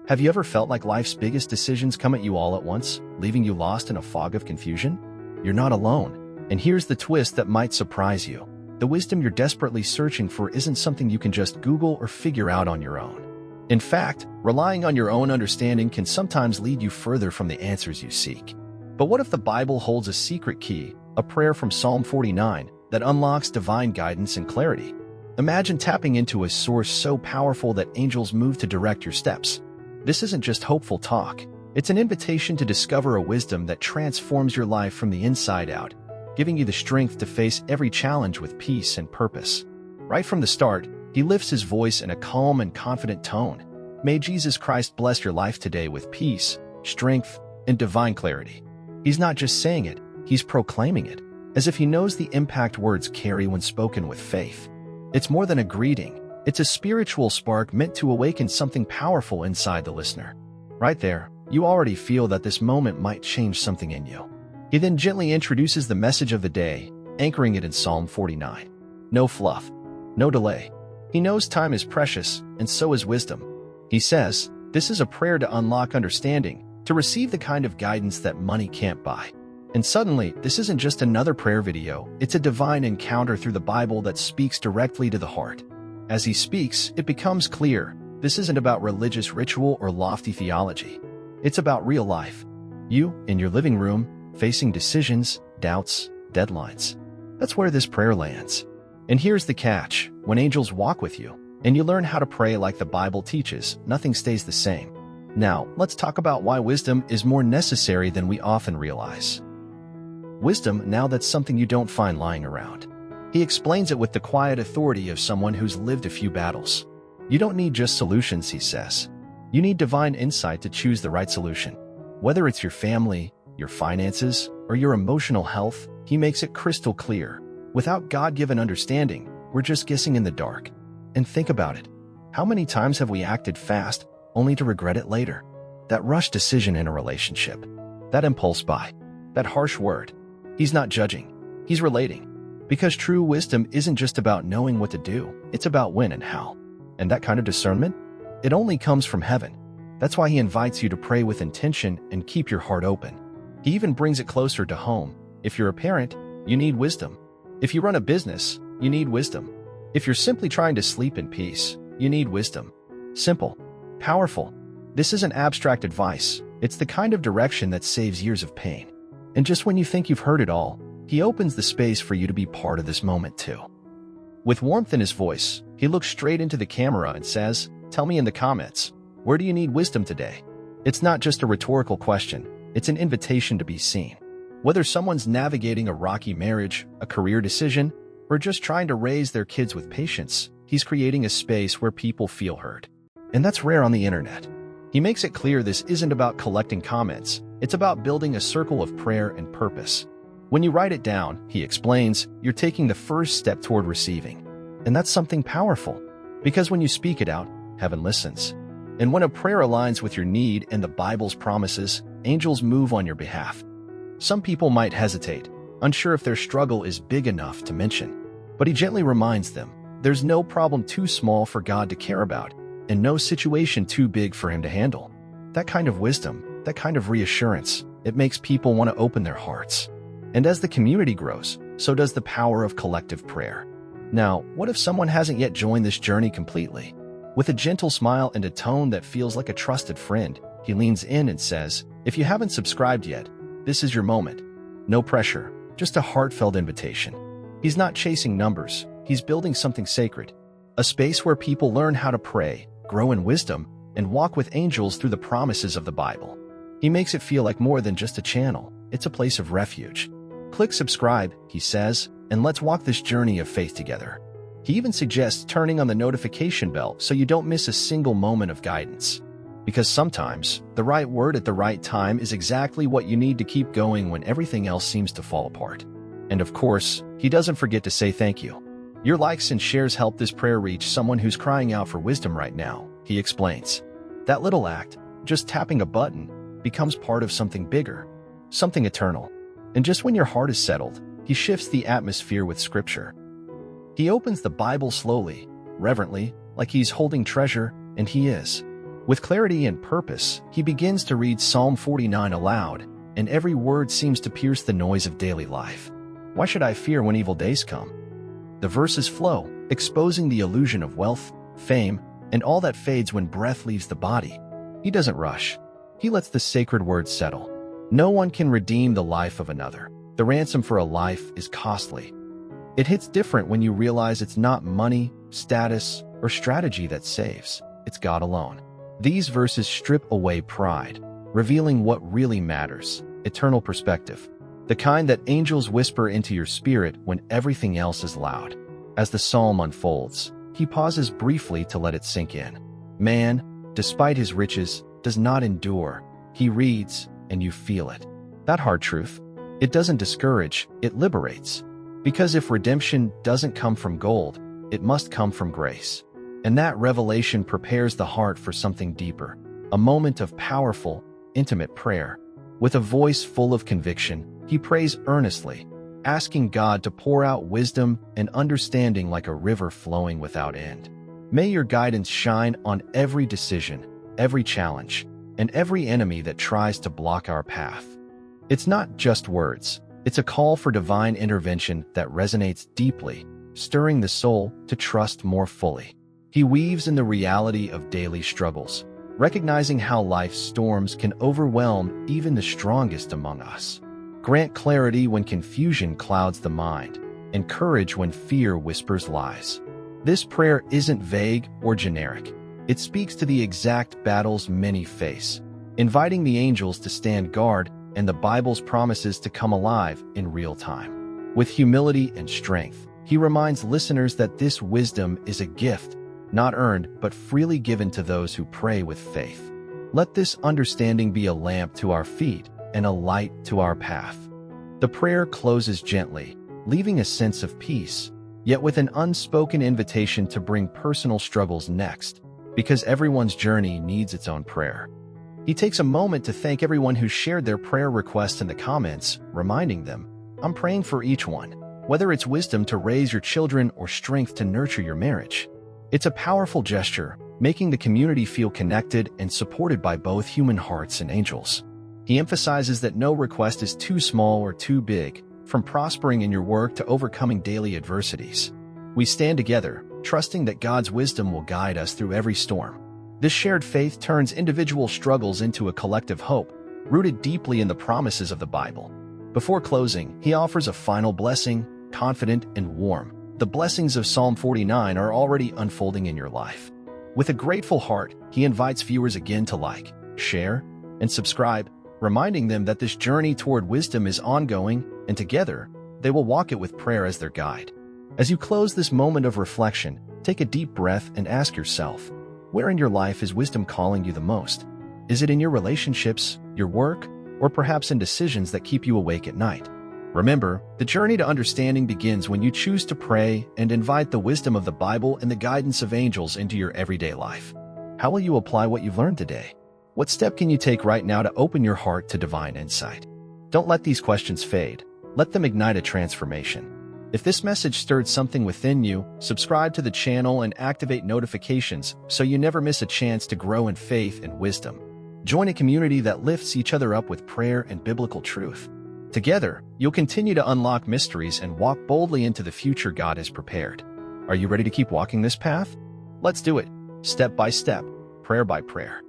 Have you ever felt like life's biggest decisions come at you all at once, leaving you lost in a fog of confusion? You're not alone. And here's the twist that might surprise you. The wisdom you're desperately searching for isn't something you can just Google or figure out on your own. In fact, relying on your own understanding can sometimes lead you further from the answers you seek. But what if the Bible holds a secret key, a prayer from Psalm 49, that unlocks divine guidance and clarity? Imagine tapping into a source so powerful that angels move to direct your steps. This isn't just hopeful talk. It's an invitation to discover a wisdom that transforms your life from the inside out, giving you the strength to face every challenge with peace and purpose. Right from the start, he lifts his voice in a calm and confident tone. May Jesus Christ bless your life today with peace, strength, and divine clarity. He's not just saying it, he's proclaiming it, as if he knows the impact words carry when spoken with faith. It's more than a greeting. It's a spiritual spark meant to awaken something powerful inside the listener. Right there, you already feel that this moment might change something in you. He then gently introduces the message of the day, anchoring it in Psalm 49. No fluff, no delay. He knows time is precious, and so is wisdom. He says, this is a prayer to unlock understanding, to receive the kind of guidance that money can't buy. And suddenly, this isn't just another prayer video, it's a divine encounter through the Bible that speaks directly to the heart. As he speaks, it becomes clear, this isn't about religious ritual or lofty theology. It's about real life. You, in your living room, facing decisions, doubts, deadlines. That's where this prayer lands. And here's the catch. When angels walk with you, and you learn how to pray like the Bible teaches, nothing stays the same. Now, let's talk about why wisdom is more necessary than we often realize. Wisdom, now that's something you don't find lying around. He explains it with the quiet authority of someone who's lived a few battles. You don't need just solutions, he says. You need divine insight to choose the right solution. Whether it's your family, your finances, or your emotional health, he makes it crystal clear. Without God-given understanding, we're just guessing in the dark. And think about it. How many times have we acted fast, only to regret it later? That rushed decision in a relationship. That impulse buy. That harsh word. He's not judging. He's relating. Because true wisdom isn't just about knowing what to do, it's about when and how. And that kind of discernment? It only comes from heaven. That's why he invites you to pray with intention and keep your heart open. He even brings it closer to home. If you're a parent, you need wisdom. If you run a business, you need wisdom. If you're simply trying to sleep in peace, you need wisdom. Simple. Powerful. This isn't abstract advice. It's the kind of direction that saves years of pain. And just when you think you've heard it all, he opens the space for you to be part of this moment too. With warmth in his voice, he looks straight into the camera and says, tell me in the comments, where do you need wisdom today? It's not just a rhetorical question, it's an invitation to be seen. Whether someone's navigating a rocky marriage, a career decision, or just trying to raise their kids with patience, he's creating a space where people feel heard. And that's rare on the internet. He makes it clear this isn't about collecting comments, it's about building a circle of prayer and purpose. When you write it down, he explains, you're taking the first step toward receiving. And that's something powerful. Because when you speak it out, heaven listens. And when a prayer aligns with your need and the Bible's promises, angels move on your behalf. Some people might hesitate, unsure if their struggle is big enough to mention. But he gently reminds them, there's no problem too small for God to care about, and no situation too big for him to handle. That kind of wisdom, that kind of reassurance, it makes people want to open their hearts. And as the community grows, so does the power of collective prayer. Now, what if someone hasn't yet joined this journey completely? With a gentle smile and a tone that feels like a trusted friend, he leans in and says, if you haven't subscribed yet, this is your moment. No pressure, just a heartfelt invitation. He's not chasing numbers, he's building something sacred. A space where people learn how to pray, grow in wisdom, and walk with angels through the promises of the Bible. He makes it feel like more than just a channel, it's a place of refuge. Click subscribe, he says, and let's walk this journey of faith together. He even suggests turning on the notification bell so you don't miss a single moment of guidance. Because sometimes, the right word at the right time is exactly what you need to keep going when everything else seems to fall apart. And of course, he doesn't forget to say thank you. Your likes and shares help this prayer reach someone who's crying out for wisdom right now, he explains. That little act, just tapping a button, becomes part of something bigger, something eternal. And just when your heart is settled, he shifts the atmosphere with scripture. He opens the Bible slowly, reverently, like he's holding treasure, and he is. With clarity and purpose, he begins to read Psalm 49 aloud, and every word seems to pierce the noise of daily life. Why should I fear when evil days come? The verses flow, exposing the illusion of wealth, fame, and all that fades when breath leaves the body. He doesn't rush. He lets the sacred words settle. No one can redeem the life of another. The ransom for a life is costly. It hits different when you realize it's not money, status, or strategy that saves. It's God alone. These verses strip away pride, revealing what really matters: eternal perspective. The kind that angels whisper into your spirit when everything else is loud. As the psalm unfolds, he pauses briefly to let it sink in. Man, despite his riches, does not endure. He reads, and you feel it. That hard truth. It doesn't discourage, it liberates. Because if redemption doesn't come from gold, it must come from grace. And that revelation prepares the heart for something deeper, a moment of powerful, intimate prayer. With a voice full of conviction, he prays earnestly, asking God to pour out wisdom and understanding like a river flowing without end. May your guidance shine on every decision, every challenge, and every enemy that tries to block our path. It's not just words. It's a call for divine intervention that resonates deeply, stirring the soul to trust more fully. He weaves in the reality of daily struggles, recognizing how life's storms can overwhelm even the strongest among us. Grant clarity when confusion clouds the mind, and courage when fear whispers lies. This prayer isn't vague or generic. It speaks to the exact battles many face, inviting the angels to stand guard and the Bible's promises to come alive in real time. With humility and strength, he reminds listeners that this wisdom is a gift, not earned but freely given to those who pray with faith. Let this understanding be a lamp to our feet and a light to our path. The prayer closes gently, leaving a sense of peace, yet with an unspoken invitation to bring personal struggles next, because everyone's journey needs its own prayer. He takes a moment to thank everyone who shared their prayer requests in the comments, reminding them, "I'm praying for each one," whether it's wisdom to raise your children or strength to nurture your marriage. It's a powerful gesture, making the community feel connected and supported by both human hearts and angels. He emphasizes that no request is too small or too big, from prospering in your work to overcoming daily adversities. We stand together, trusting that God's wisdom will guide us through every storm. This shared faith turns individual struggles into a collective hope, rooted deeply in the promises of the Bible. Before closing, he offers a final blessing, confident and warm. The blessings of Psalm 49 are already unfolding in your life. With a grateful heart, he invites viewers again to like, share, and subscribe, reminding them that this journey toward wisdom is ongoing, and together, they will walk it with prayer as their guide. As you close this moment of reflection, take a deep breath and ask yourself, where in your life is wisdom calling you the most? Is it in your relationships, your work, or perhaps in decisions that keep you awake at night? Remember, the journey to understanding begins when you choose to pray and invite the wisdom of the Bible and the guidance of angels into your everyday life. How will you apply what you've learned today? What step can you take right now to open your heart to divine insight? Don't let these questions fade. Let them ignite a transformation. If this message stirred something within you, subscribe to the channel and activate notifications so you never miss a chance to grow in faith and wisdom. Join a community that lifts each other up with prayer and biblical truth. Together, you'll continue to unlock mysteries and walk boldly into the future God has prepared. Are you ready to keep walking this path? Let's do it, step by step, prayer by prayer.